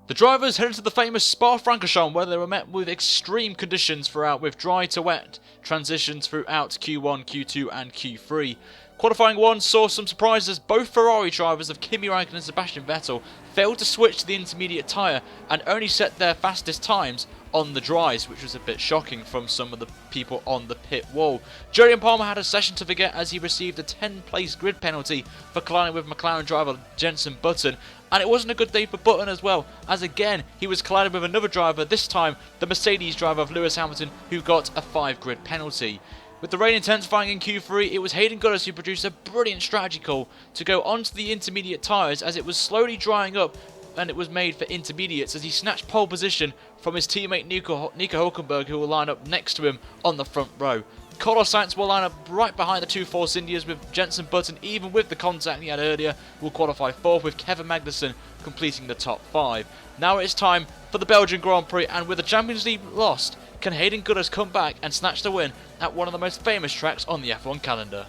The drivers headed to the famous Spa-Francorchamps, where they were met with extreme conditions throughout, with dry to wet transitions throughout Q1, Q2 and Q3. Qualifying 1 saw some surprises. Both Ferrari drivers of Kimi Räikkönen and Sebastian Vettel failed to switch to the intermediate tyre and only set their fastest times on the dries, which was a bit shocking from some of the people on the pit wall. Julian Palmer had a session to forget as he received a 10-place grid penalty for colliding with McLaren driver Jenson Button. And it wasn't a good day for Button as well, as again he was colliding with another driver, this time the Mercedes driver of Lewis Hamilton, who got a 5-grid penalty. With the rain intensifying in Q3, it was Hayden Gullis who produced a brilliant strategy call to go onto the intermediate tyres as it was slowly drying up, and it was made for intermediates as he snatched pole position from his teammate Nico Hulkenberg, who will line up next to him on the front row. Carlos Sainz will line up right behind the two Force Indias, with Jenson Button, even with the contact he had earlier, will qualify 4th, with Kevin Magnussen completing the top 5. Now it's time for the Belgian Grand Prix, and with the Champions League lost, can Hayden Gullis come back and snatch the win at one of the most famous tracks on the F1 calendar?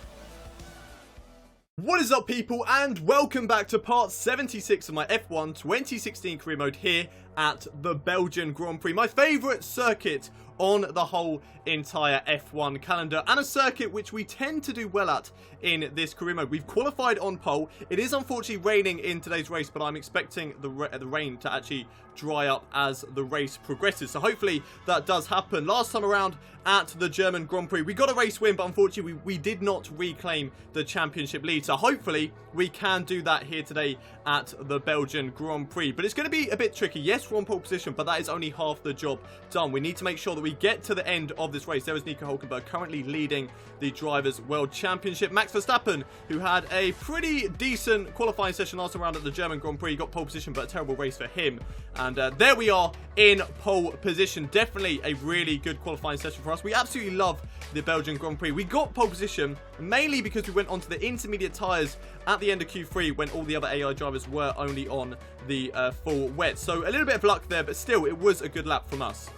What is up, people, and welcome back to part 76 of my F1 2016 career mode here at the Belgian Grand Prix, my favourite circuit on the whole entire F1 calendar, and a circuit which we tend to do well at in this career mode. We've qualified on pole. It is unfortunately raining in today's race, but I'm expecting the rain to actually dry up as the race progresses, so hopefully that does happen. Last time around at the German Grand Prix, we got a race win, but unfortunately we did not reclaim the championship lead, so hopefully we can do that here today at the Belgian Grand Prix. But it's going to be a bit tricky. Yes, we're on pole position, but that is only half the job done. We need to make sure that we get to the end of this race. There is Nico Hulkenberg currently leading the Drivers' World Championship. Max Verstappen, who had a pretty decent qualifying session last round at the German Grand Prix, got pole position, but a terrible race for him. And there we are in pole position. Definitely a really good qualifying session for us. We absolutely love the Belgian Grand Prix. We got pole position mainly because we went onto the intermediate tyres at the end of Q3 when all the other AI drivers were only on the full wet. So a little bit of luck there, but still it was a good lap from us.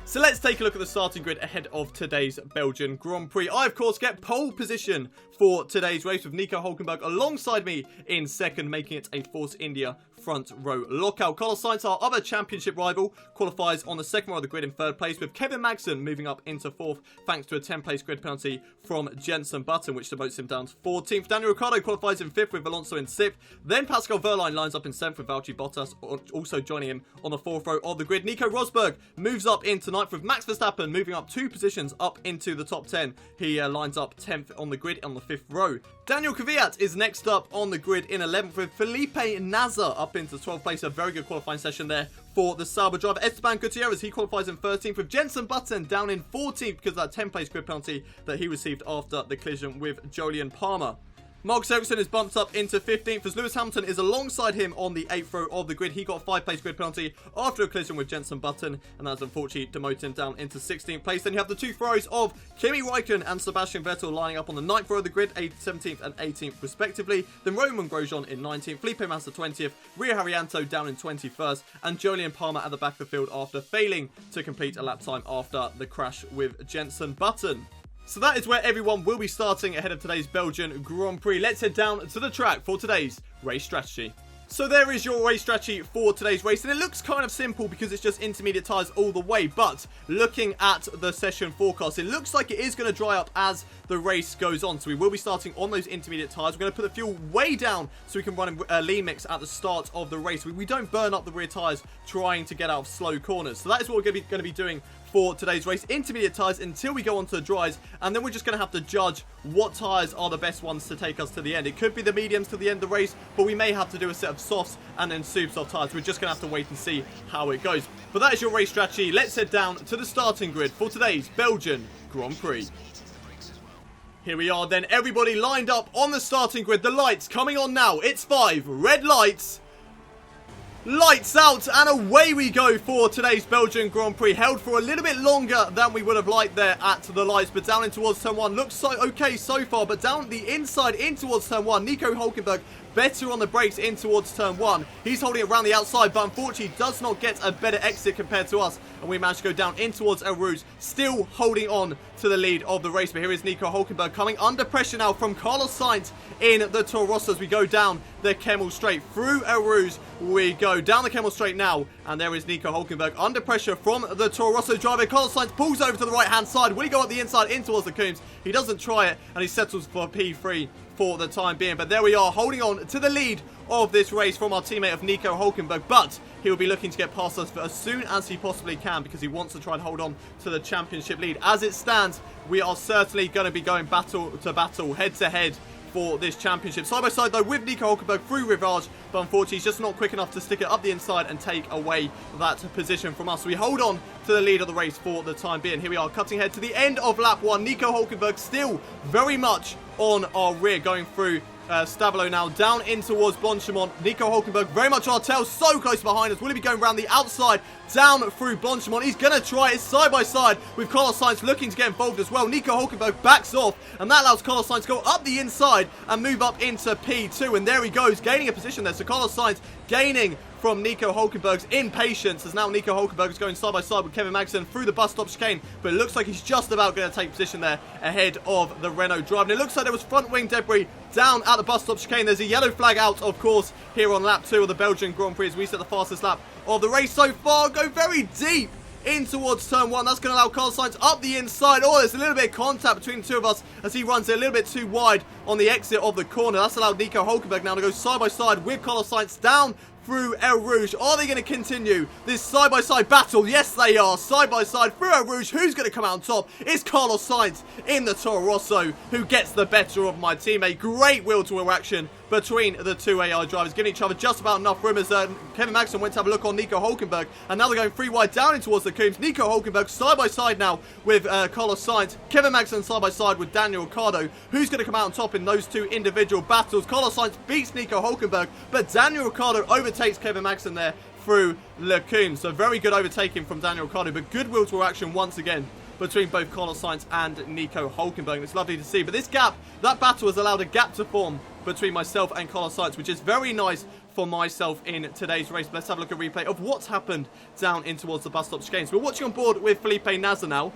So let's take a look at the starting grid ahead of today's Belgian Grand Prix. I, of course, get pole position for today's race with Nico Hulkenberg alongside me in second, making it a Force India front row lockout. Carlos Sainz, our other championship rival, qualifies on the second row of the grid in third place, with Kevin Magnussen moving up into 4th thanks to a 10-place grid penalty from Jenson Button, which demotes him down to 14th. Daniel Ricciardo qualifies in 5th with Alonso in 6th. Then Pascal Wehrlein lines up in 7th with Valtteri Bottas also joining him on the 4th row of the grid. Nico Rosberg moves up into 9th, with Max Verstappen moving up 2 positions up into the top 10. He lines up 10th on the grid on the 5th row. Daniel Kvyat is next up on the grid in 11th, with Felipe Nasr up into 12th place. A very good qualifying session there for the Sauber driver. Esteban Gutierrez, he qualifies in 13th, with Jenson Button down in 14th because of that 10-place grid penalty that he received after the collision with Julian Palmer. Marcus Ericsson is bumped up into 15th as Lewis Hamilton is alongside him on the 8th row of the grid. He got a 5-place grid penalty after a collision with Jenson Button, and that's unfortunately demoted him down into 16th place. Then you have the two Ferraris of Kimi Räikkönen and Sebastian Vettel lining up on the 9th row of the grid, 17th and 18th respectively. Then Romain Grosjean in 19th, Felipe Massa 20th, Rio Haryanto down in 21st, and Julian Palmer at the back of the field after failing to complete a lap time after the crash with Jenson Button. So that is where everyone will be starting ahead of today's Belgian Grand Prix. Let's head down to the track for today's race strategy. So there is your race strategy for today's race, and it looks kind of simple because it's just intermediate tyres all the way, but looking at the session forecast, it looks like it is going to dry up as the race goes on. So we will be starting on those intermediate tyres. We're going to put the fuel way down so we can run a lean mix at the start of the race. We don't burn up the rear tyres trying to get out of slow corners. So that is what we're going to be doing for today's race. Intermediate tyres until we go on to the dries, and then we're just going to have to judge what tyres are the best ones to take us to the end. It could be the mediums to the end of the race, but we may have to do a set of softs and then super soft tyres. We're just going to have to wait and see how it goes. But that is your race strategy. Let's head down to the starting grid for today's Belgian Grand Prix. Here we are then, everybody lined up on the starting grid. The lights coming on now. It's 5 red lights. Lights out, and away we go for today's Belgian Grand Prix. Held for a little bit longer than we would have liked there at the lights, but down in towards turn 1 looks so okay so far, but down the inside in towards turn 1, Nico Hulkenberg better on the brakes in towards turn 1. He's holding it around the outside, but unfortunately does not get a better exit compared to us. And we managed to go down in towards El Rouge, still holding on to the lead of the race. But here is Nico Hulkenberg coming under pressure now from Carlos Sainz in the Toro Rosso as we go down the Kemmel Straight. Through El Rouge we go down the Kemmel Straight now. And there is Nico Hulkenberg under pressure from the Toro Rosso driver. Carlos Sainz pulls over to the right-hand side. Will he go up the inside in towards the Coombs? He doesn't try it, and he settles for P3 for the time being. But there we are, holding on to the lead of this race from our teammate of Nico Hulkenberg. But he will be looking to get past us as soon as he possibly can, because he wants to try and hold on to the championship lead. As it stands, we are certainly going to be going battle to battle, head to head, for this championship. Side by side though with Nico Hulkenberg through Rivage, but unfortunately he's just not quick enough to stick it up the inside and take away that position from us. So we hold on to the lead of the race for the time being. Here we are cutting ahead to the end of lap 1. Nico Hulkenberg still very much on our rear, going through Stabilo now, down in towards Blanchimont. Nico Hulkenberg very much on our tail, so close behind us. Will he be going around the outside, down through Blanchimont? He's going to try it side by side with Carlos Sainz looking to get involved as well. Nico Hulkenberg backs off, and that allows Carlos Sainz to go up the inside and move up into P2. And there he goes, gaining a position there. So Carlos Sainz gaining from Nico Hulkenberg's impatience, as now Nico Hulkenberg is going side by side with Kevin Magnussen through the bus stop chicane, but it looks like he's just about going to take position there ahead of the Renault driver. And it looks like there was front wing debris down at the bus stop chicane. There's a yellow flag out, of course, here on lap 2 of the Belgian Grand Prix as we set the fastest lap of the race so far. Go very deep in towards turn 1. That's going to allow Carlos Sainz up the inside. Oh, there's a little bit of contact between the two of us as he runs it a little bit too wide on the exit of the corner. That's allowed Nico Hulkenberg now to go side by side with Carlos Sainz down through El Rouge. Are they going to continue this side-by-side battle? Yes, they are. Side-by-side through El Rouge. Who's going to come out on top? It's Carlos Sainz in the Toro Rosso who gets the better of my teammate. Great wheel-to-wheel action between the two AI drivers, giving each other just about enough room as Kevin Magnussen went to have a look on Nico Hulkenberg. And now they're going 3 wide down in towards the Coombs. Nico Hulkenberg side-by-side now with Carlos Sainz. Kevin Magnussen side-by-side with Daniel Ricciardo. Who's going to come out on top in those two individual battles? Carlos Sainz beats Nico Hulkenberg, but Daniel Ricciardo overtakes Kevin Magnussen there through Le Coombs. So very good overtaking from Daniel Ricciardo, but good wheel-to-wheel action once again between both Carlos Sainz and Nico Hulkenberg. It's lovely to see. But this gap, that battle has allowed a gap to form between myself and Carlos Sainz, which is very nice for myself in today's race. But let's have a look at a replay of what's happened down in towards the bus stop chicane. So we're watching on board with Felipe Nasr now,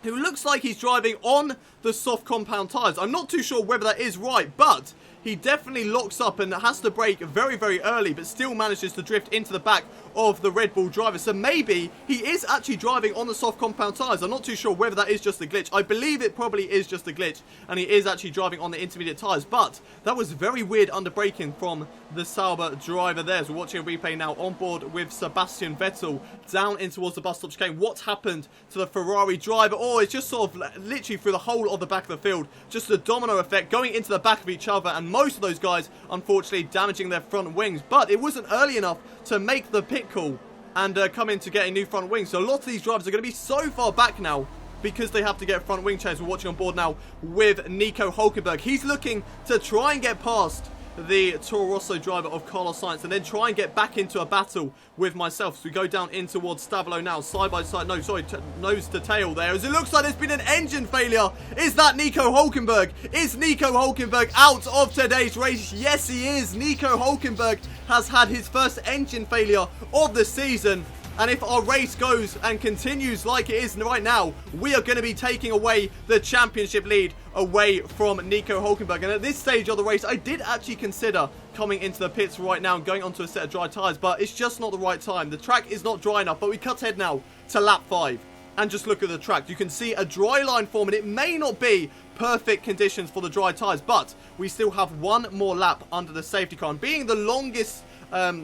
who looks like he's driving on the soft compound tyres. I'm not too sure whether that is right, but he definitely locks up and has to brake very, very early, but still manages to drift into the back of the Red Bull driver. So maybe he is actually driving on the soft compound tyres. I'm not too sure whether that is just a glitch. I believe it probably is just a glitch, and he is actually driving on the intermediate tyres. But that was very weird under braking from the Sauber driver there. So we're watching a replay now on board with Sebastian Vettel down in towards the bus stop chicane. What's happened to the Ferrari driver? Oh, it's just sort of literally through the whole of the back of the field. Just a domino effect going into the back of each other, and most of those guys unfortunately damaging their front wings. But it wasn't early enough to make the pit call and come in to get a new front wing. So a lot of these drivers are going to be so far back now because they have to get front wing change. We're watching on board now with Nico Hulkenberg. He's looking to try and get past the Toro Rosso driver of Carlos Sainz and then try and get back into a battle with myself. So we go down in towards Stabilo now, side by side, no, sorry, nose to tail there, as it looks like there's been an engine failure. Is that Nico Hulkenberg? Is Nico Hulkenberg out of today's race? Yes, he is. Nico Hulkenberg has had his first engine failure of the season. And if our race goes and continues like it is right now, we are going to be taking away the championship lead away from Nico Hulkenberg. And at this stage of the race, I did actually consider coming into the pits right now and going onto a set of dry tyres, but it's just not the right time. The track is not dry enough, but we cut ahead now to lap 5. And just look at the track. You can see a dry line form, and it may not be perfect conditions for the dry tyres, but we still have one more lap under the safety car. And being the longest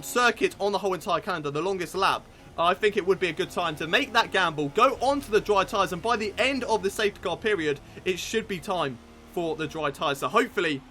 circuit on the whole entire calendar, the longest lap, I think it would be a good time to make that gamble, go onto the dry tyres, and by the end of the safety car period, it should be time for the dry tyres. So hopefully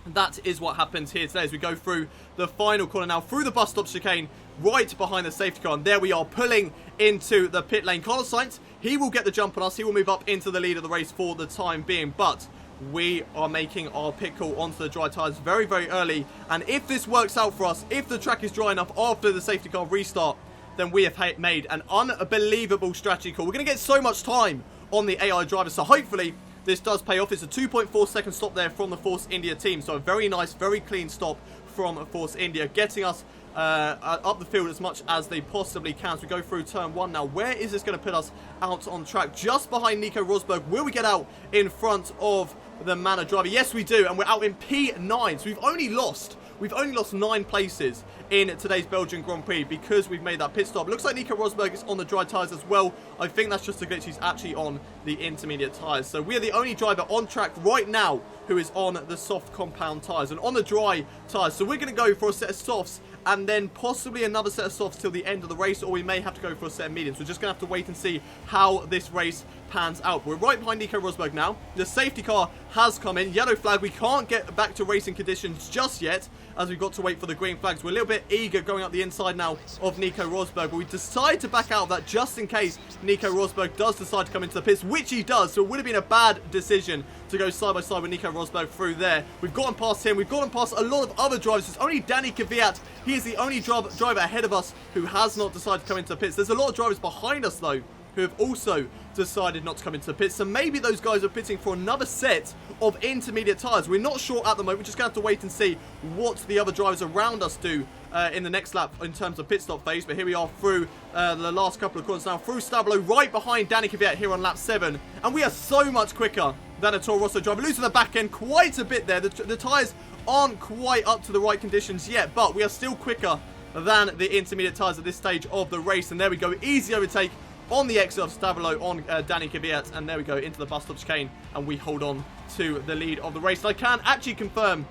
that is what happens here today as we go through the final corner now, through the bus stop chicane, right behind the safety car. And there we are, pulling into the pit lane. Carlos Sainz, he will get the jump on us. He will move up into the lead of the race for the time being. But we are making our pit call onto the dry tyres very, very early. And if this works out for us, if the track is dry enough after the safety car restart, then we have made an unbelievable strategy call. We're going to get so much time on the AI driver, so hopefully this does pay off. It's a 2.4 second stop there from the Force India team. So a very nice, very clean stop from Force India, getting us up the field as much as they possibly can. So we go through turn 1 now. Where is this going to put us out on track? Just behind Nico Rosberg. Will we get out in front of the Manor driver? Yes, we do. And we're out in P9. So we've only lost 9 places in today's Belgian Grand Prix because we've made that pit stop. Looks like Nico Rosberg is on the dry tyres as well. I think that's just a glitch. He's actually on the intermediate tyres. So we are the only driver on track right now who is on the soft compound tyres and on the dry tyres. So we're going to go for a set of softs and then possibly another set of softs till the end of the race, or we may have to go for a set of mediums. We're just going to have to wait and see how this race pans out. We're right behind Nico Rosberg now. The safety car has come in. Yellow flag. We can't get back to racing conditions just yet, as we've got to wait for the green flags. We're a little bit eager going up the inside now of Nico Rosberg, but we decide to back out of that just in case Nico Rosberg does decide to come into the pits, which he does. So it would have been a bad decision to go side by side with Nico Rosberg through there. We've gotten past him. We've gotten past a lot of other drivers. It's only Danny Kvyat. He is the only driver ahead of us who has not decided to come into the pits. There's a lot of drivers behind us, though, who have also decided not to come into the pits. So maybe those guys are pitting for another set of intermediate tyres. We're not sure at the moment. We're just going to have to wait and see what the other drivers around us do in the next lap in terms of pit stop phase. But here we are through the last couple of corners now. Through Stabilo, right behind Danny Kvyat here on lap 7. And we are so much quicker than a Toro Rosso driver. Losing the back end quite a bit there. The tyres aren't quite up to the right conditions yet, but we are still quicker than the intermediate tyres at this stage of the race. And there we go. Easy overtake on the exit of Stabilo on Danny Kvyat, and there we go into the bus stop chicane, and we hold on to the lead of the race. And I can actually confirm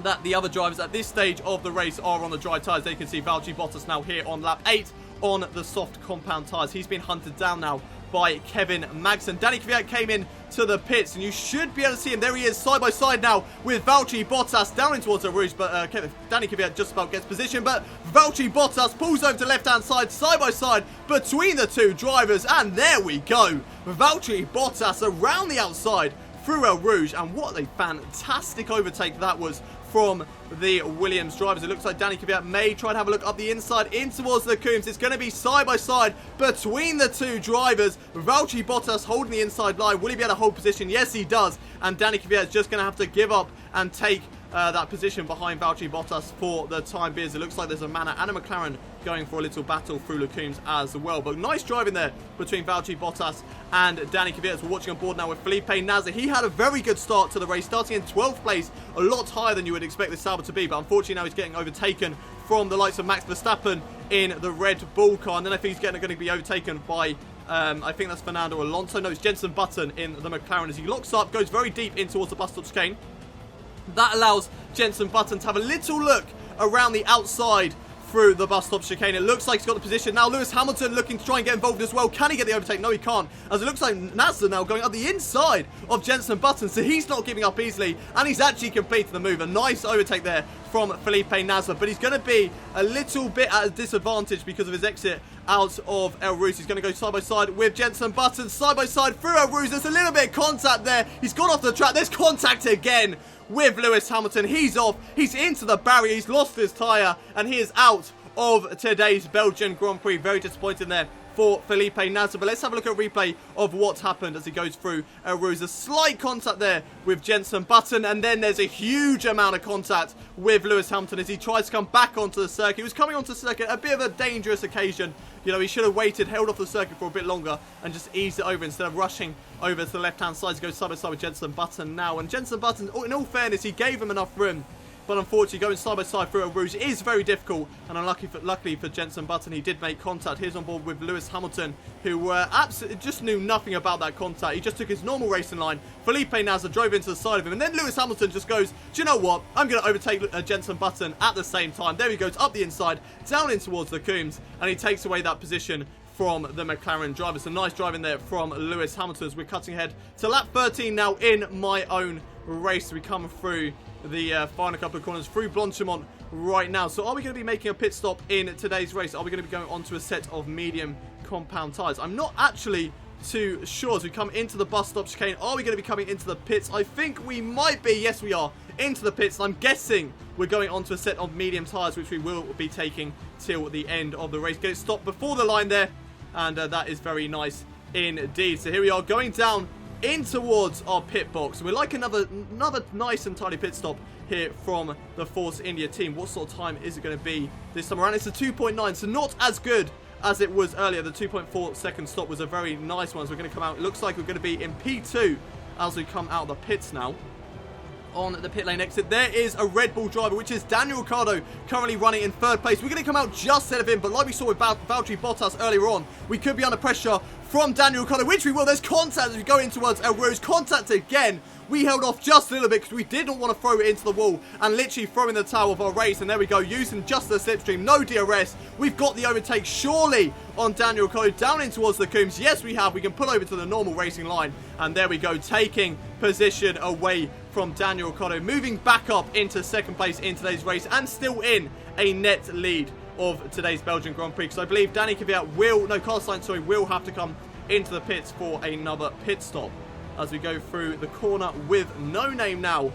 that the other drivers at this stage of the race are on the dry tyres. There you can see Valtteri Bottas now here on lap 8 on the soft compound tyres. He's been hunted down now by Kevin Magnussen. Danny Kvyat came in to the pits, and you should be able to see him. There he is, side by side now with Valtteri Bottas down in towards the Rouge, but Danny Kvyat just about gets position, but Valtteri Bottas pulls over to left-hand side by side between the two drivers, and there we go. Valtteri Bottas around the outside through El Rouge, and what a fantastic overtake that was from the Williams drivers. It looks like Danny Kvyat may try to have a look up the inside in towards the Coombs. It's going to be side by side between the two drivers. Valtteri Bottas holding the inside line. Will he be able to hold position? Yes, he does. And Danny Kvyat is just going to have to give up and take that position behind Valtteri Bottas for the time being. It looks like there's a Manor and a McLaren going for a little battle through Lecoombs as well. But nice driving there between Valtteri Bottas and Danny Kvyat. We're watching on board now with Felipe Nasr. He had a very good start to the race, starting in 12th place, a lot higher than you would expect this Sauber to be. But unfortunately now he's getting overtaken from the likes of Max Verstappen in the Red Bull car. And then I think he's going to be overtaken by I think that's Fernando Alonso. No, it's Jenson Button in the McLaren as he locks up, goes very deep in towards the bus stop chicane. That allows Jenson Button to have a little look around the outside through the bus stop chicane. It looks like he's got the position. Now Lewis Hamilton looking to try and get involved as well. Can he get the overtake? No, he can't. As it looks like Nasr now going up the inside of Jenson Button. So he's not giving up easily. And he's actually completed the move. A nice overtake there from Felipe Nasr. But he's going to be a little bit at a disadvantage because of his exit out of El Rouge. He's going to go side by side with Jenson Button. Side by side through El Rouge. There's a little bit of contact there. He's gone off the track. There's contact again with Lewis Hamilton. He's off. He's into the barrier. He's lost his tyre. And he is out of today's Belgian Grand Prix. Very disappointing there for Felipe Nasr. But let's have a look at a replay of what's happened as he goes through El Rouge. A slight contact there with Jenson Button, and then there's a huge amount of contact with Lewis Hamilton as he tries to come back onto the circuit. He was coming onto the circuit, a bit of a dangerous occasion. You know, he should have waited, held off the circuit for a bit longer and just eased it over instead of rushing over to the left-hand side to go side by side with Jenson Button now. And Jenson Button, in all fairness, he gave him enough room. But unfortunately, going side by side through El Rouge is very difficult. And luckily for Jenson Button, he did make contact. Here's on board with Lewis Hamilton, who absolutely just knew nothing about that contact. He just took his normal racing line. Felipe Nasr drove into the side of him. And then Lewis Hamilton just goes, do you know what? I'm going to overtake Jenson Button at the same time. There he goes, up the inside, down in towards the Coombs. And he takes away that position from the McLaren driver. So nice driving there from Lewis Hamilton as we're cutting ahead to lap 13 now in my own race. We come through the final couple of corners through Blanchimont right now. So are we going to be making a pit stop in today's race? Are we going to be going onto a set of medium compound tyres? I'm not actually too sure as we come into the bus stop chicane. Are we going to be coming into the pits? I think we might be. Yes, we are into the pits. I'm guessing we're going onto a set of medium tyres, which we will be taking till the end of the race. Get it stopped before the line there, and that is very nice indeed. So here we are going down in towards our pit box. We're like another nice and tidy pit stop here from the Force India team. What sort of time is it going to be this time around? It's a 2.9, so not as good as it was earlier. The 2.4 second stop was a very nice one. So we're going to come out. It looks like we're going to be in P2 as we come out of the pits now. On the pit lane exit, there is a Red Bull driver, which is Daniel Ricciardo, currently running in 3rd place. We're going to come out just ahead of him, but like we saw with Valtteri Bottas earlier on, we could be under pressure from Daniel Ricciardo, which we will. There's contact as we go in towards El Rouge. Contact again. We held off just a little bit because we didn't want to throw it into the wall and literally throw in the towel of our race. And there we go, using just the slipstream, no DRS. We've got the overtake surely on Daniel Ricciardo down in towards the Coombs. Yes, we have. We can pull over to the normal racing line. And there we go, taking position away from Daniel Ricciardo, moving back up into 2nd place in today's race and still in a net lead of today's Belgian Grand Prix, because I believe Danny Kvyat Carlos Sainz, will have to come into the pits for another pit stop as we go through the corner with No Name now.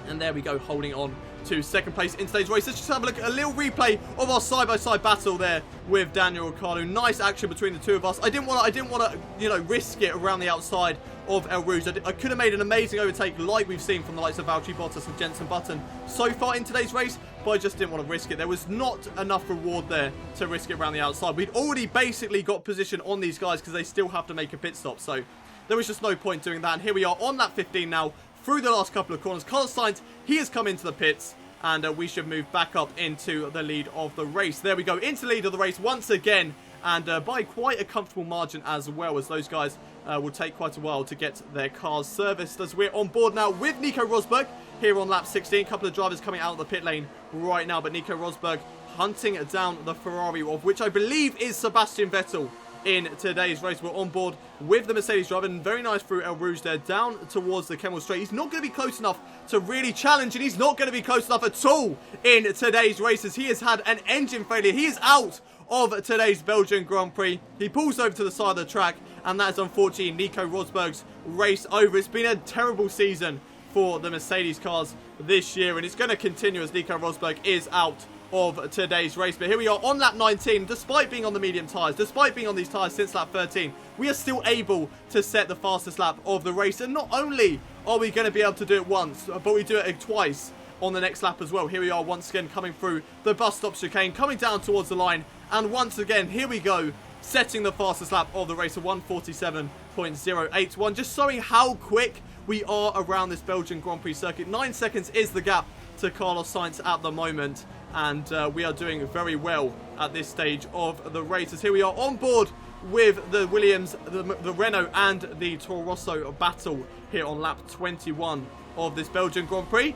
And there we go, holding on to 2nd place in today's race. Let's just have a look at a little replay of our side-by-side battle there with Daniel Ricciardo. Nice action between the two of us. I didn't want to, risk it around the outside of El Rouge. I could have made an amazing overtake like we've seen from the likes of Valtteri Bottas and Jenson Button so far in today's race, but I just didn't want to risk it. There was not enough reward there to risk it around the outside. We'd already basically got position on these guys because they still have to make a pit stop, so there was just no point doing that. And here we are on lap 15 now, through the last couple of corners. Carlos Sainz, he has come into the pits, and we should move back up into the lead of the race. There we go, into the lead of the race once again, and by quite a comfortable margin as well, as those guys will take quite a while to get their cars serviced. As we're on board now with Nico Rosberg here on lap 16. A couple of drivers coming out of the pit lane right now, but Nico Rosberg hunting down the Ferrari, of which I believe is Sebastian Vettel in today's race. We're on board with the Mercedes driver, and very nice through El Rouge there, down towards the Kemmel Straight. He's not going to be close enough to really challenge, and he's not going to be close enough at all in today's races. He has had an engine failure. He is out of today's Belgian Grand Prix. He pulls over to the side of the track, and that is unfortunately Nico Rosberg's race over. It's been a terrible season for the Mercedes cars this year, and it's going to continue as Nico Rosberg is out of today's race. But here we are on lap 19. Despite being on the medium tyres, despite being on these tyres since lap 13, we are still able to set the fastest lap of the race. And not only are we going to be able to do it once, but we do it twice on the next lap as well. Here we are once again coming through the bus stop chicane, coming down towards the line, and once again here we go, setting the fastest lap of the race of 1:47.081, just showing how quick we are around this Belgian Grand Prix circuit. 9 seconds is the gap to Carlos Sainz at the moment, and we are doing very well at this stage of the race. As here we are on board with the Williams, the Renault and the Toro Rosso battle here on lap 21 of this Belgian Grand Prix.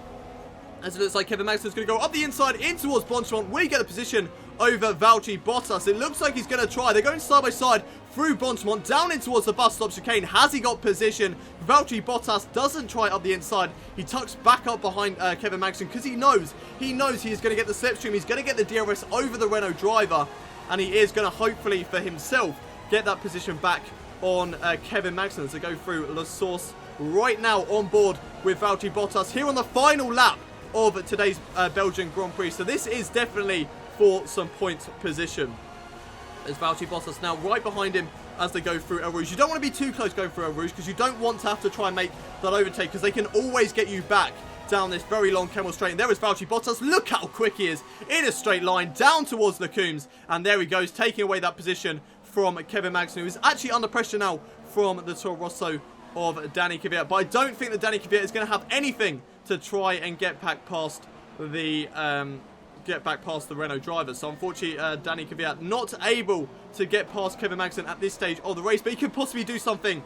As it looks like Kevin Magnussen is going to go up the inside in towards Blanchimont. We get a position over Valtteri Bottas. It looks like he's going to try. They're going side by side through Blanchimont, down in towards the bus stop chicane. Has he got position? Valtteri Bottas doesn't try up the inside. He tucks back up behind Kevin Magnussen because he knows he is going to get the slipstream. He's going to get the DRS over the Renault driver, and he is going to hopefully for himself get that position back on Kevin Magnussen as they go through La Source right now on board with Valtteri Bottas here on the final lap of today's Belgian Grand Prix. So this is definitely for some point position. There's Valtteri Bottas now right behind him as they go through El Rouge. You don't want to be too close going through El Rouge because you don't want to have to try and make that overtake, because they can always get you back down this very long Kemmel Straight. And there is Valtteri Bottas. Look how quick he is in a straight line down towards the Coombs. And there he goes, taking away that position from Kevin Magnussen, who is actually under pressure now from the Toro Rosso of Danny Kvyat. But I don't think that Danny Kvyat is going to have anything to try and get back past the Renault driver. So unfortunately, Danny Kvyat not able to get past Kevin Magnussen at this stage of the race, but he could possibly do something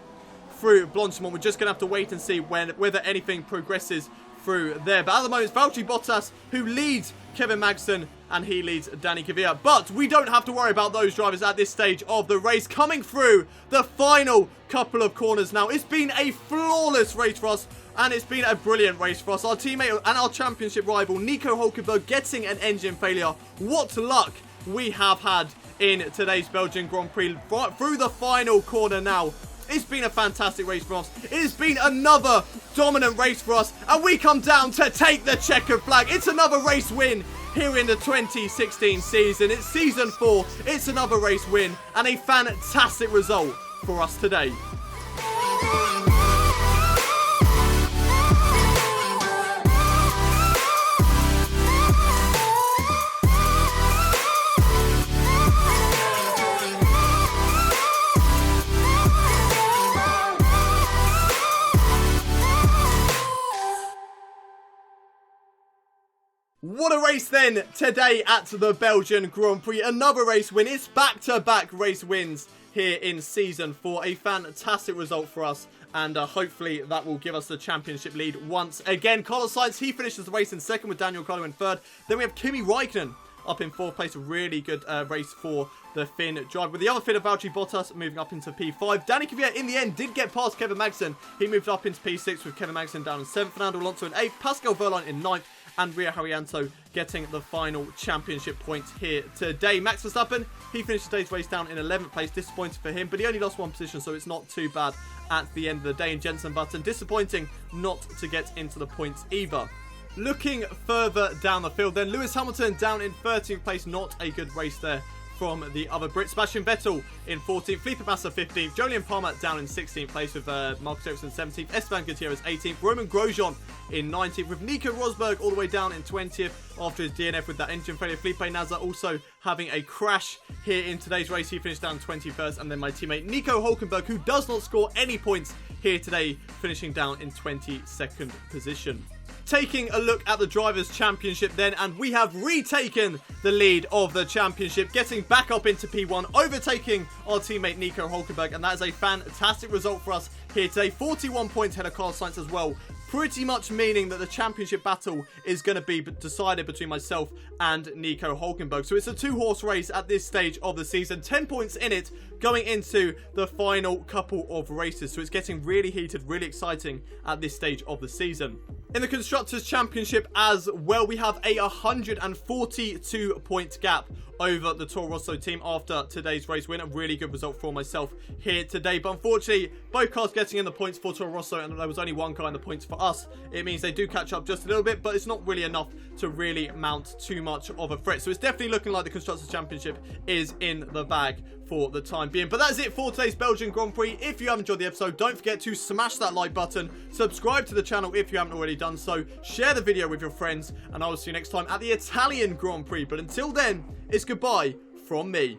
through Blanchimont. We're just going to have to wait and see whether anything progresses through there. But at the moment, it's Valtteri Bottas who leads Kevin Magnussen, and he leads Danny Kvyat. But we don't have to worry about those drivers at this stage of the race. Coming through the final couple of corners now. It's been a flawless race for us, and it's been a brilliant race for us. Our teammate and our championship rival, Nico Hulkenberg, getting an engine failure. What luck we have had in today's Belgian Grand Prix through the final corner now. It's been a fantastic race for us. It has been another dominant race for us, and we come down to take the checkered flag. It's another race win here in the 2016 season. It's season 4. It's another race win and a fantastic result for us today. What a race then today at the Belgian Grand Prix. Another race win. It's back-to-back race wins here in Season 4. A fantastic result for us. And hopefully that will give us the championship lead once again. Carlos Sainz, he finishes the race in second with Daniel Ricciardo in third. Then we have Kimi Räikkönen up in fourth place. A really good race for the Finn driver. With the other Finner, Valtteri Bottas, moving up into P5. Danny Kvyat, in the end, did get past Kevin Magnussen. He moved up into P6 with Kevin Magnussen down in 7th. Fernando Alonso in 8th. Pascal Wehrlein in 9th. And Ria Haryanto getting the final championship points here today. Max Verstappen, he finished today's race down in 11th place. Disappointed for him, but he only lost one position, so it's not too bad at the end of the day. And Jenson Button, disappointing not to get into the points either. Looking further down the field then, Lewis Hamilton down in 13th place. Not a good race there from the other Brits. Sebastian Vettel in 14th, Felipe Massa 15th, Jolyon Palmer down in 16th place with Marcus Ericsson 17th, Esteban Gutierrez 18th, Roman Grosjean in 19th, with Nico Rosberg all the way down in 20th after his DNF with that engine failure. Felipe Nasr also having a crash here in today's race. He finished down 21st, and then my teammate Nico Hulkenberg, who does not score any points here today, finishing down in 22nd position. Taking a look at the Drivers' Championship then, and we have retaken the lead of the championship, getting back up into P1, overtaking our teammate Nico Hulkenberg, and that is a fantastic result for us here today. 41 points ahead of Carlos Sainz as well, pretty much meaning that the championship battle is going to be decided between myself and Nico Hulkenberg. So it's a two-horse race at this stage of the season. 10 points in it going into the final couple of races. So it's getting really heated, really exciting at this stage of the season. In the Constructors' Championship as well, we have a 142-point gap over the Toro Rosso team after today's race win. A really good result for myself here today. But unfortunately, both cars getting in the points for Toro Rosso, and there was only one car in the points for us. It means they do catch up just a little bit, but it's not really enough to really mount too much of a threat. So it's definitely looking like the Constructors' Championship is in the bag for the time being. But that's it for today's Belgian Grand Prix. If you have enjoyed the episode, don't forget to smash that like button, subscribe to the channel if you haven't already done so, share the video with your friends, and I will see you next time at the Italian Grand Prix. But until then, it's goodbye from me.